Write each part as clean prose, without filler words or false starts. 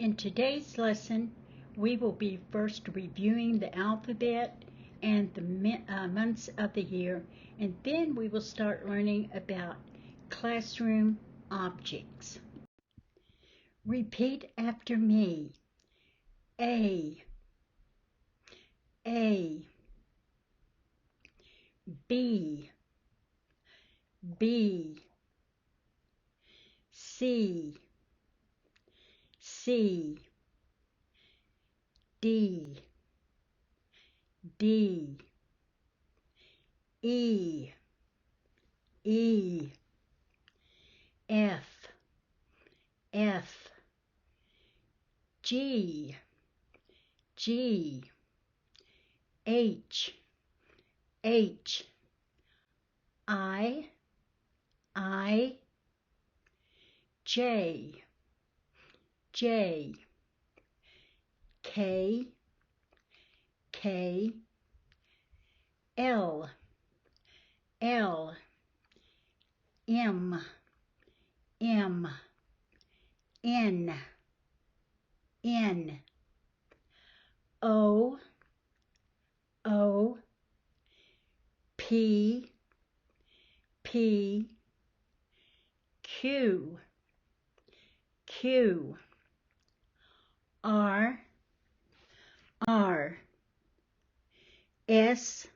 In today's lesson, we will be first reviewing the alphabet and the months of the year, and then we will start learning about classroom objects. Repeat after me. A, B, C, D, E, F, G, H, I, J, K, L, M, N, O, P, Q, R, S,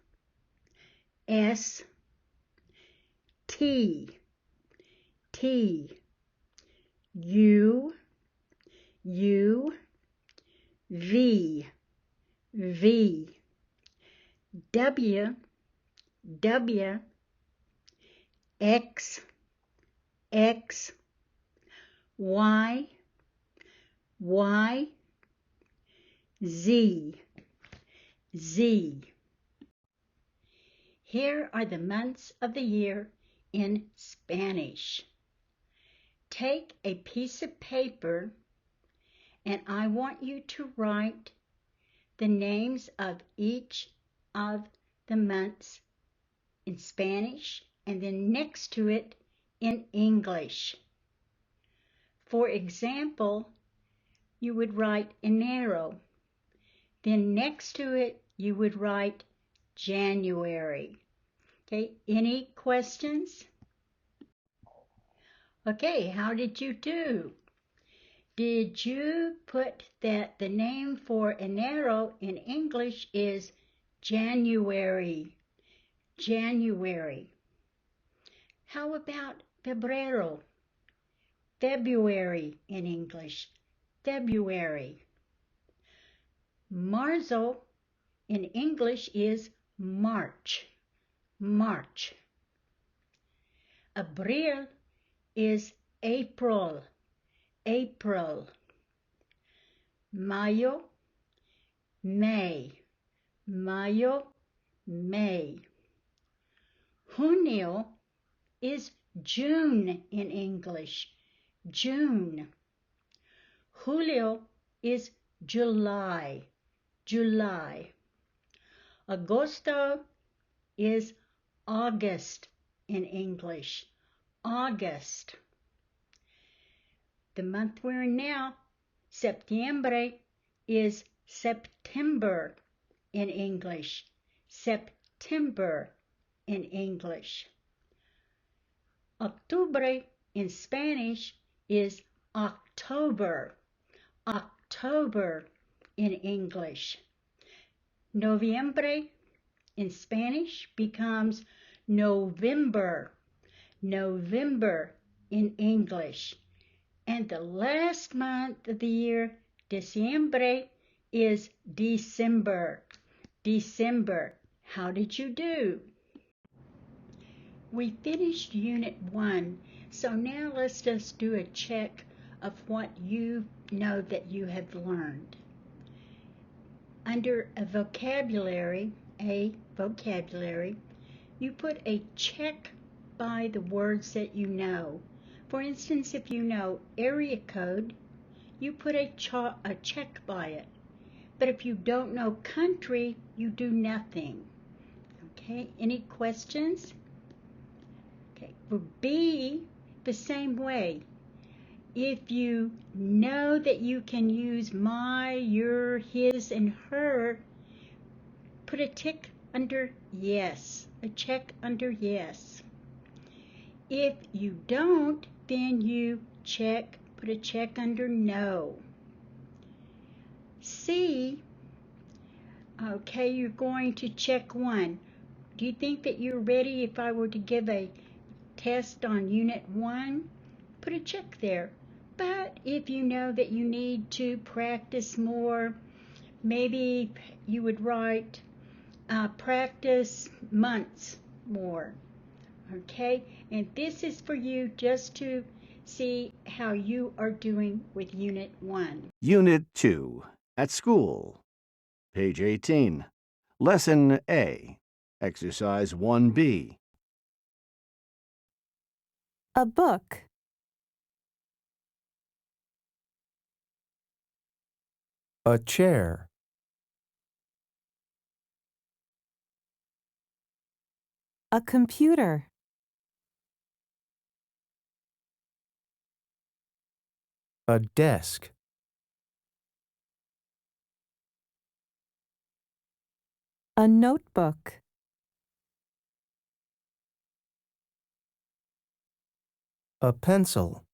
T, U, V, W, X, Y, Z. Here are the months of the year in Spanish. Take a piece of paper and I want you to write the names of each of the months in Spanish and then next to it in English. For example, you would write enero. Then next to it, you would write January. Okay, any questions? Okay, how did you do? Did you put that the name for enero in English is January? How about febrero? February in English, February. Marzo in English is March. Abril is April. Mayo, May. Junio is June in English, June. Julio is July. Agosto is August in English, August. The month we're in now, Septiembre, is September in English, September in English. Octubre in Spanish is October, October in English. Noviembre in Spanish becomes November, November in English. And the last month of the year, Diciembre, is December, December. How did you do? We finished Unit 1, so now let's just do a check of what you know that you have learned. Under a vocabulary, you put a check by the words that you know. For instance, if you know area code, you put a check by it. But if you don't know country, you do nothing. Okay, any questions? Okay, for B, the same way. If you know that you can use my, your, his, and her, put a tick under yes, a check under yes. If you don't, then you put a check under no. C, okay, you're going to check 1. Do you think that you're ready if I were to give a test on Unit 1? Put a check there. But if you know that you need to practice more, maybe you would write practice months more. Okay, and this is for you just to see how you are doing with Unit 1. Unit 2. At School. Page 18. Lesson A. Exercise 1B. A book. A chair. A computer. A desk. A notebook. A pencil.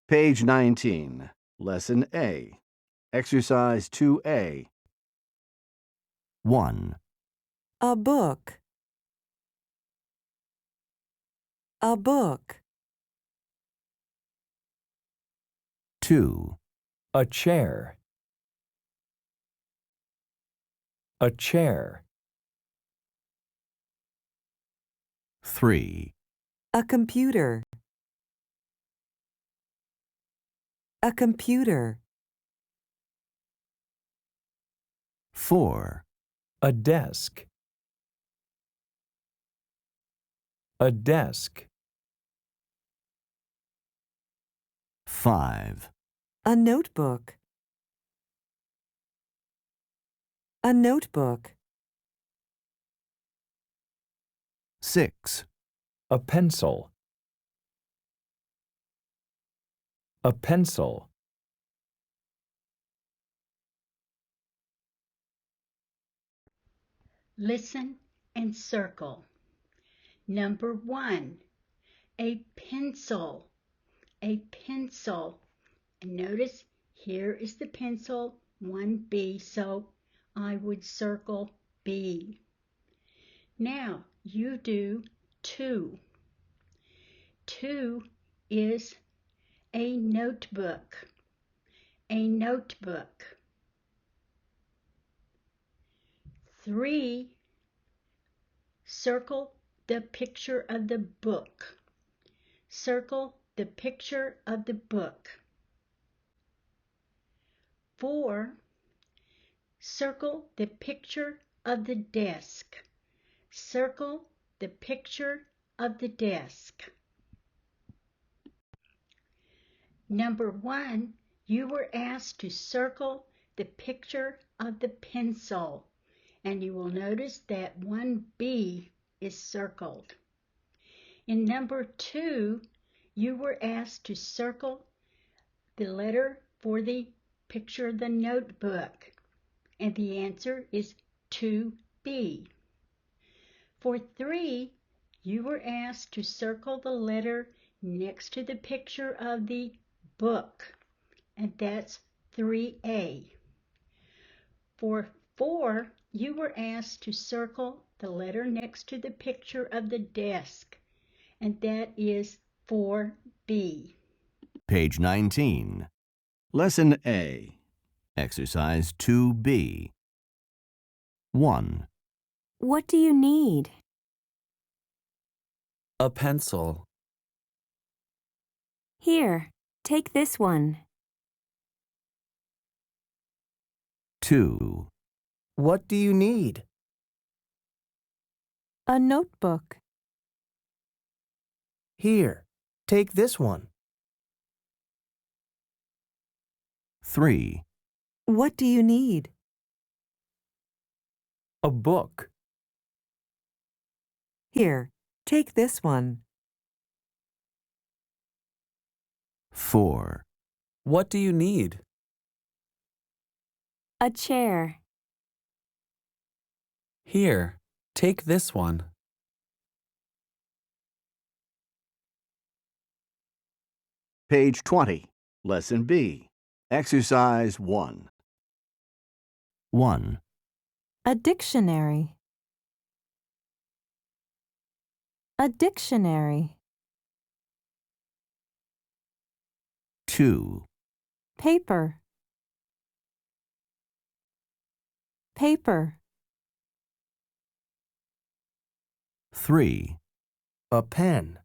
Page 19. Lesson A. Exercise 2A. 1. A book. A book. 2. A chair. A chair. 3. A computer. A computer. 4. A desk. A desk. 5. A notebook. A notebook. 6. A pencil. A pencil. 'Listen and circle. Number 1, a pencil. A pencil. And notice here is the pencil, 1B, so I would circle B. Now you do 2. 2 is a notebook. A notebook. 3, circle the picture of the book. Circle the picture of the book. 4, circle the picture of the desk. Circle the picture of the desk. Number 1, you were asked to circle the picture of the pencil, and you will notice that 1B is circled. In number 2, you were asked to circle the letter for the picture of the notebook, and the answer is 2B. For 3, you were asked to circle the letter next to the picture of the book, and that's 3A. For 4, you were asked to circle the letter next to the picture of the desk, and that is 4B. Page 19. Lesson A. Exercise 2B. 1. What do you need? A pencil. Here, take this one. 2. What do you need? A notebook. Here, take this one. 3, What do you need? A book. Here, take this one. 4, What do you need? A chair. Here, take this one. Page 20, Lesson B, Exercise 1. 1, A dictionary. A dictionary. 2, Paper. Paper. 3, A pen.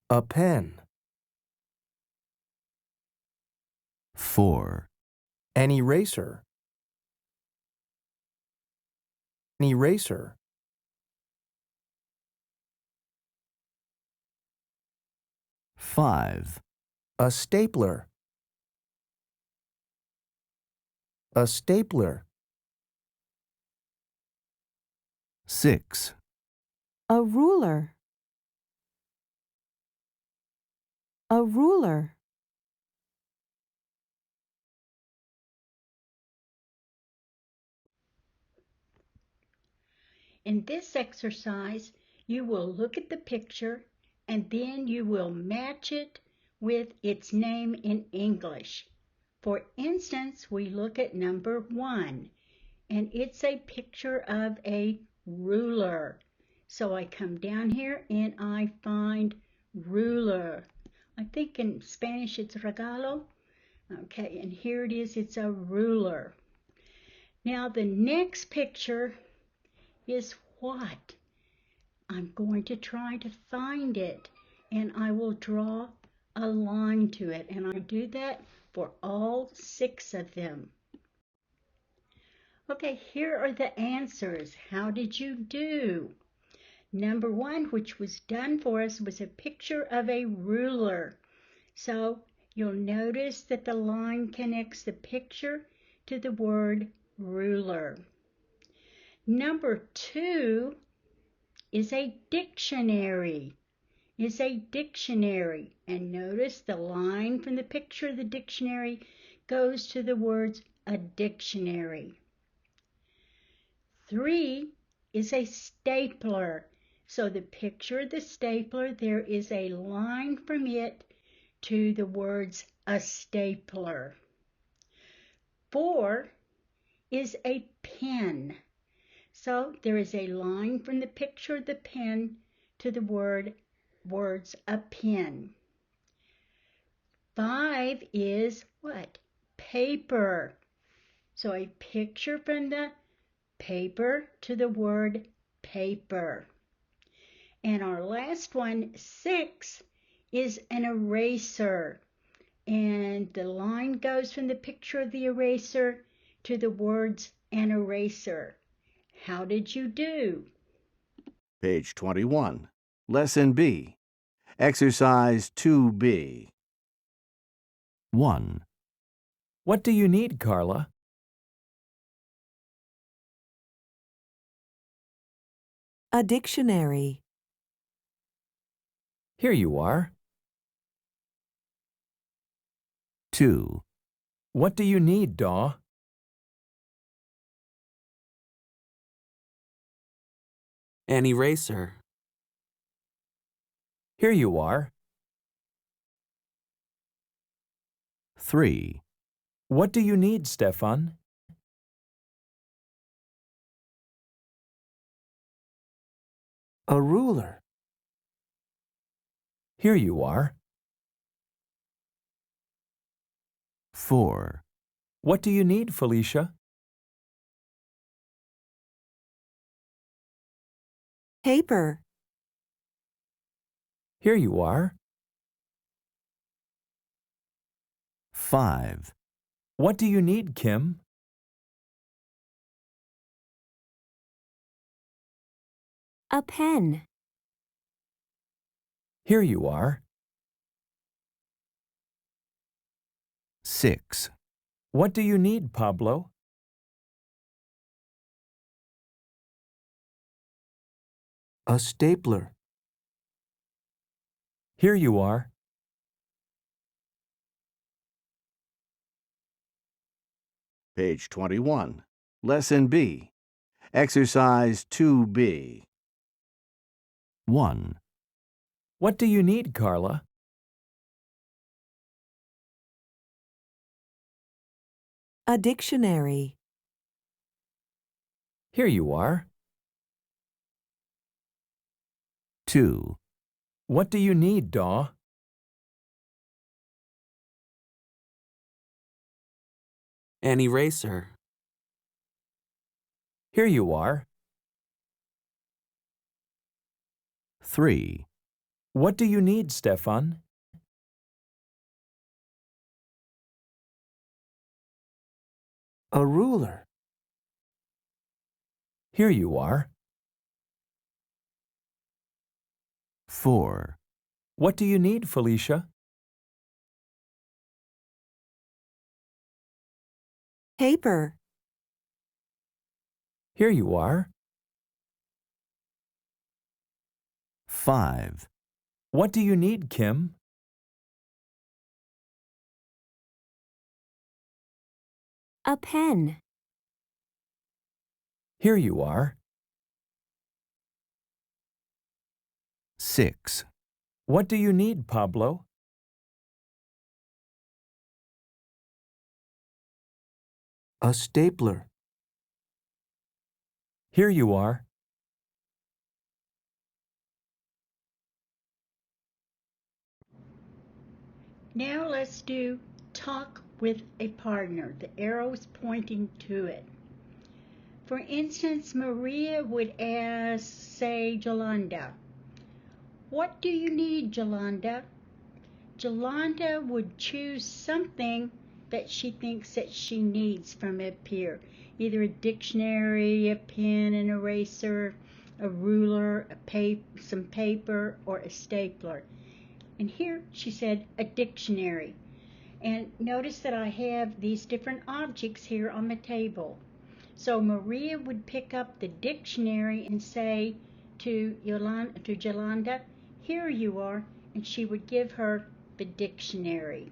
A pen. 4, An eraser. An eraser. 5, A stapler. A stapler. 6, A ruler. A ruler. In this exercise, you will look at the picture and then you will match it with its name in English. For instance, we look at number 1 and it's a picture of a ruler. So I come down here and I find ruler. I think in Spanish it's regalo. Okay, and here it is, it's a ruler. Now the next picture is what? I'm going to try to find it and I will draw a line to it, and I do that for all 6 of them. Okay, here are the answers. How did you do? Number 1, which was done for us, was a picture of a ruler. So you'll notice that the line connects the picture to the word ruler. Number 2 is a dictionary. And notice the line from the picture of the dictionary goes to the words a dictionary. 3 is a stapler. So the picture of the stapler, there is a line from it to the words a stapler. 4 is a pen. So there is a line from the picture of the pen to the words a pen. 5 is what? Paper. So a picture from the paper to the word paper. And our last one, 6, is an eraser. And the line goes from the picture of the eraser to the words an eraser. How did you do? Page 21, Lesson B, Exercise 2B. 1, What do you need, Carla? A dictionary. Here you are. 2, What do you need, Daw? An eraser. Here you are. 3, What do you need, Stefan? A ruler. Here you are. 4, What do you need, Felicia? Paper. Here you are. 5, What do you need, Kim? A pen. Here you are. 6, What do you need, Pablo? A stapler. Here you are. page 21. Lesson B. Exercise 2B. 1, What do you need, Carla? A dictionary. Here you are. 2, What do you need, Daw? An eraser. Here you are. 3, What do you need, Stefan? A ruler. Here you are. 4, What do you need, Felicia? Paper. Here you are. 5, What do you need, Kim? A pen. Here you are. 6, What do you need, Pablo? A stapler. Here you are. Now let's do talk with a partner. The arrow's pointing to it. For instance, Maria would ask, say, Jolanda, "What do you need, Jolanda?" Jolanda would choose something that she thinks that she needs from up here. Either a dictionary, a pen, an eraser, a ruler, some paper, or a stapler. And here she said a dictionary. And notice that I have these different objects here on the table. So Maria would pick up the dictionary and say to Jolanda, "Here you are," and she would give her the dictionary.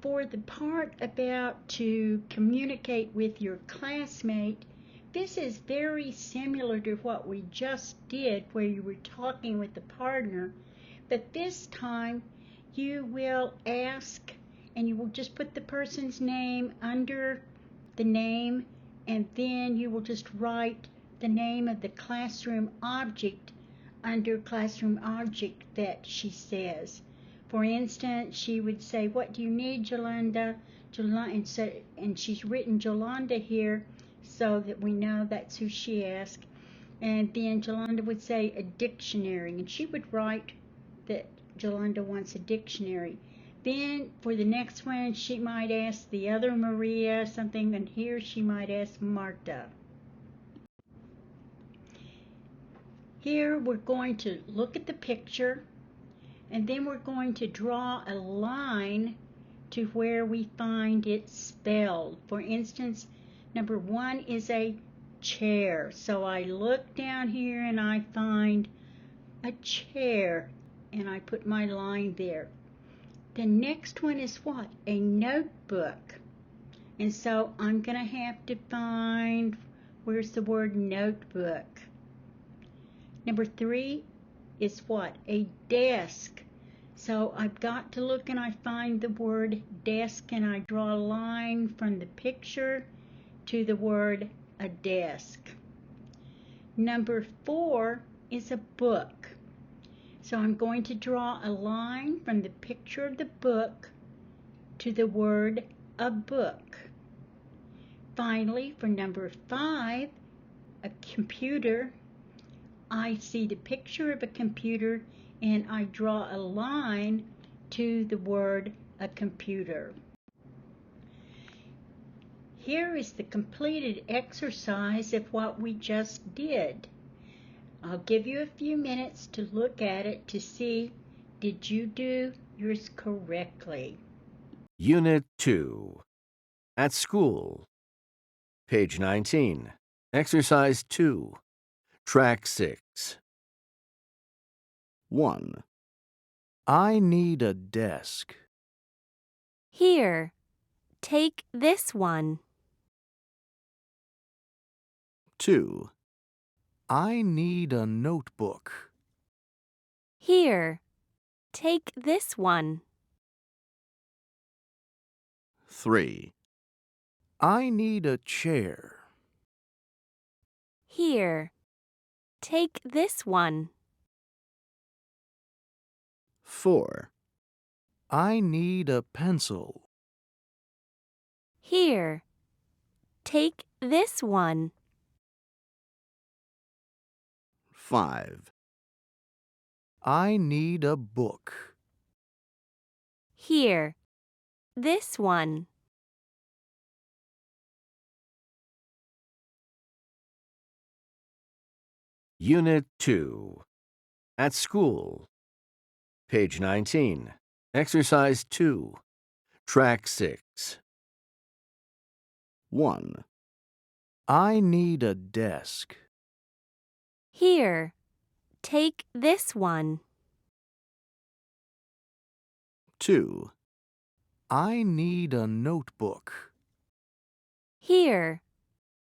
For the part about to communicate with your classmate, this is very similar to what we just did where you were talking with the partner, but this time you will ask and you will just put the person's name under the name, and then you will just write the name of the classroom object under classroom object that she says. For instance, she would say, "What do you need, Jolanda?" And she's written Jolanda here so that we know that's who she asked. And then Jolanda would say a dictionary, and she would write that Jolanda wants a dictionary. Then for the next one, she might ask the other Maria something, and here she might ask Marta. Here we're going to look at the picture, and then we're going to draw a line to where we find it spelled. For instance, number 1 is a chair. So I look down here and I find a chair, and I put my line there. The next one is what? A notebook. And so I'm going to have to find, where's the word notebook? Number 3 is what? A desk. So I've got to look and I find the word desk, and I draw a line from the picture to the word a desk. Number 4 is a book. So I'm going to draw a line from the picture of the book to the word a book. Finally, for number 5, a computer, I see the picture of a computer and I draw a line to the word a computer. Here is the completed exercise of what we just did. I'll give you a few minutes to look at it to see, did you do yours correctly? Unit 2. At school. Page 19. Exercise 2. Track 6. 1. I need a desk. Here, take this one. 2. I need a notebook. Here, take this one. 3. I need a chair. Here, take this one. 4. I need a pencil. Here, take this one. 5. I need a book. Here, this one. Unit 2. At school. Page 19. Exercise 2. Track 6. 1. I need a desk. Here, take this one. 2. I need a notebook. Here,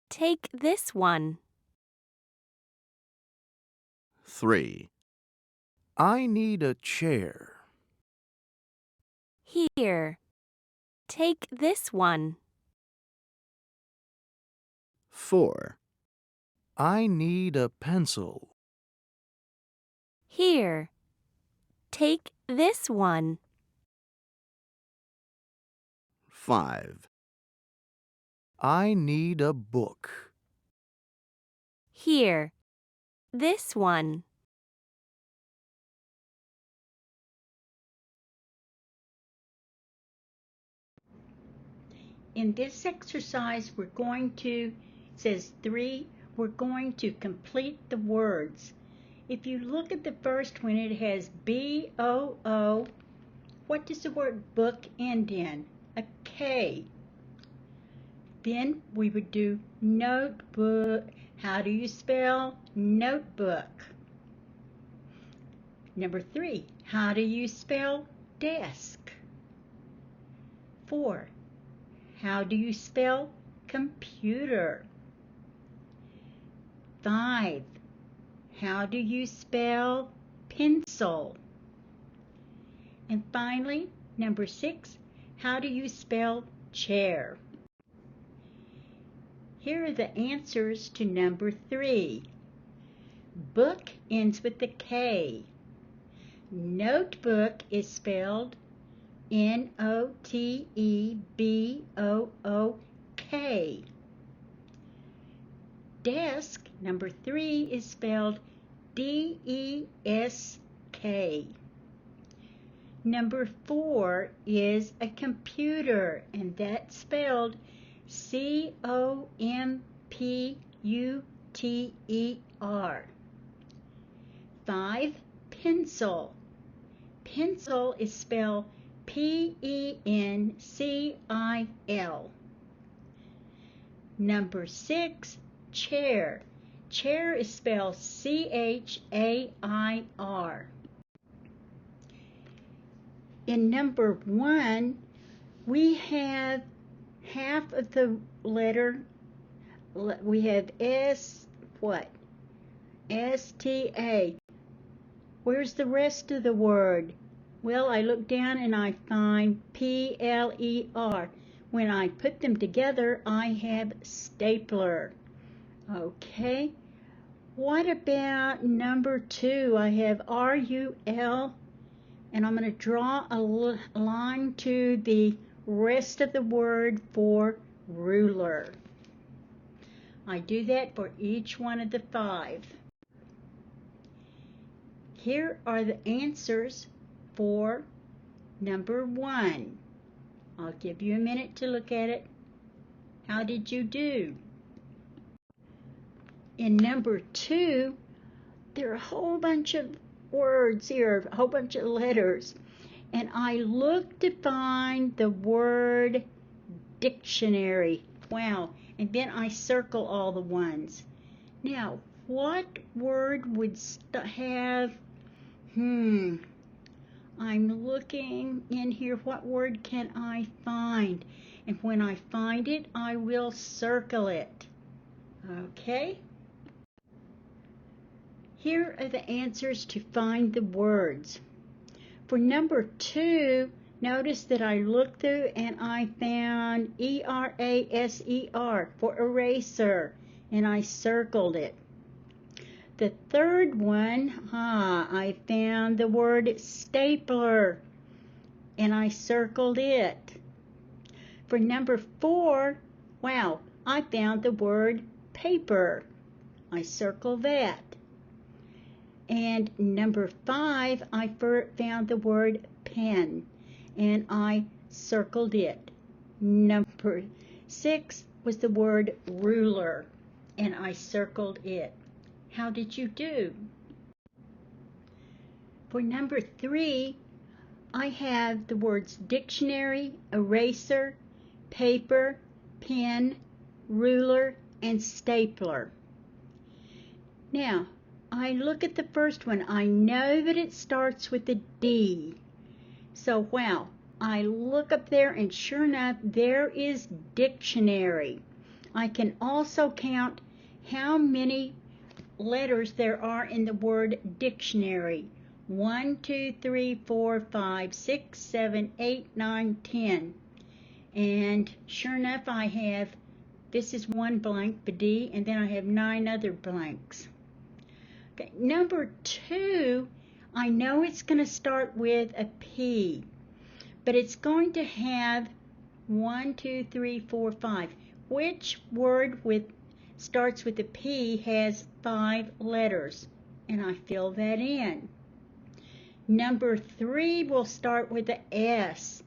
take this one. 3. I need a chair. Here, take this one. 4. I need a pencil. Here, take this one. 5. I need a book. Here, this one. In this exercise, it says 3, we're going to complete the words. If you look at the first one, it has B-O-O. What does the word book end in? A K. Then we would do notebook. How do you spell notebook? Number 3, how do you spell desk? 4, how do you spell computer? 5, how do you spell pencil? And finally, number 6, how do you spell chair? Here are the answers to number 3. Book ends with a K. Notebook is spelled N-O-T-E-B-O-O-K. Desk, number 3, is spelled D-E-S-K. Number 4 is a computer, and that's spelled C-O-M-P-U-T-E-R. 5, pencil. Pencil is spelled P-E-N-C-I-L. Number 6, chair. Chair is spelled C-H-A-I-R. In number 1, we have half of the letter. We have S, what? S-T-A. Where's the rest of the word? Well, I look down and I find P-L-E-R. When I put them together, I have stapler. Okay. What about number 2? I have R-U-L, and I'm going to draw a line to the rest of the word for ruler. I do that for each one of the 5. Here are the answers for number 1. I'll give you a minute to look at it. How did you do? In number 2, there are a whole bunch of words here, a whole bunch of letters. and I look to find the word dictionary. Wow, and then I circle all the ones. Now, what word would have, I'm looking in here, what word can I find? And when I find it, I will circle it. Okay? Here are the answers to find the words. For number 2, notice that I looked through and I found eraser for eraser, and I circled it. The third one, I found the word stapler, and I circled it. For number 4, I found the word paper. I circled that. And number 5, I found the word pen, and I circled it. Number 6 was the word ruler, and I circled it. How did you do? For number 3, I have the words dictionary, eraser, paper, pen, ruler, and stapler. Now, I look at the first one. I know that it starts with a D. So, I look up there, and sure enough, there is dictionary. I can also count how many letters there are in the word dictionary. 1, 2, 3, 4, 5, 6, 7, 8, 9, 10. And sure enough, I have, this is one blank, the D, and then I have 9 other blanks. Okay, number 2, I know it's going to start with a P, but it's going to have 1, 2, 3, 4, 5. Which word starts with a P has 5 letters? And I fill that in. Number 3 will start with a S,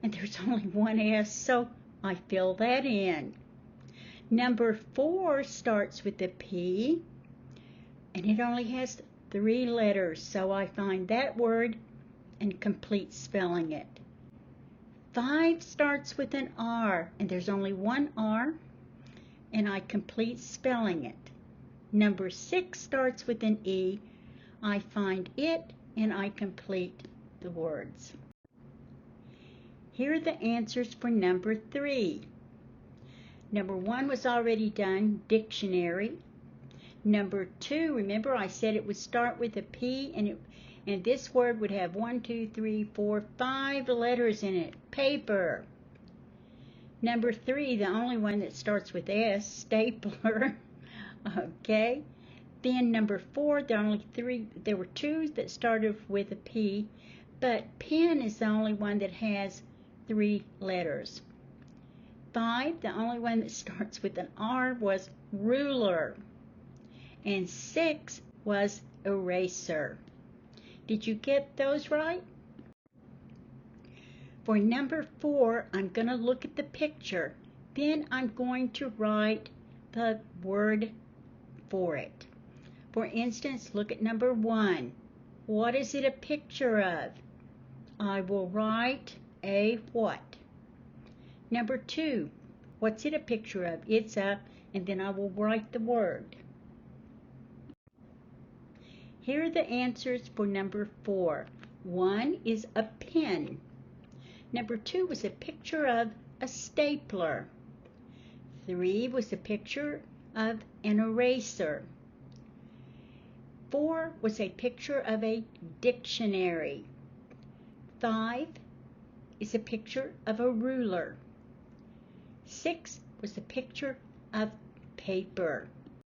and there's only one S, so I fill that in. Number 4 starts with a P, and it only has 3 letters, so I find that word and complete spelling it. 5 starts with an R, and there's only one R, and I complete spelling it. Number 6 starts with an E. I find it, and I complete the words. Here are the answers for number 3. Number 1 was already done, dictionary. Number 2, remember I said it would start with a P, and this word would have 1, 2, 3, 4, 5 letters in it, paper. Number 3, the only one that starts with S, stapler. Okay. Then number 4, there were 2 that started with a P, but pen is the only one that has 3 letters. 5, the only one that starts with an R was ruler. And 6 was eraser. Did you get those right? For number 4, I'm going to look at the picture. Then I'm going to write the word for it. For instance, look at number 1. What is it a picture of? I will write a what? Number 2, what's it a picture of? It's a, and then I will write the word. Here are the answers for number 4. 1 is a pen. Number 2 was a picture of a stapler. 3 was a picture of an eraser. 4 was a picture of a dictionary. 5 is a picture of a ruler. 6 was a picture of paper.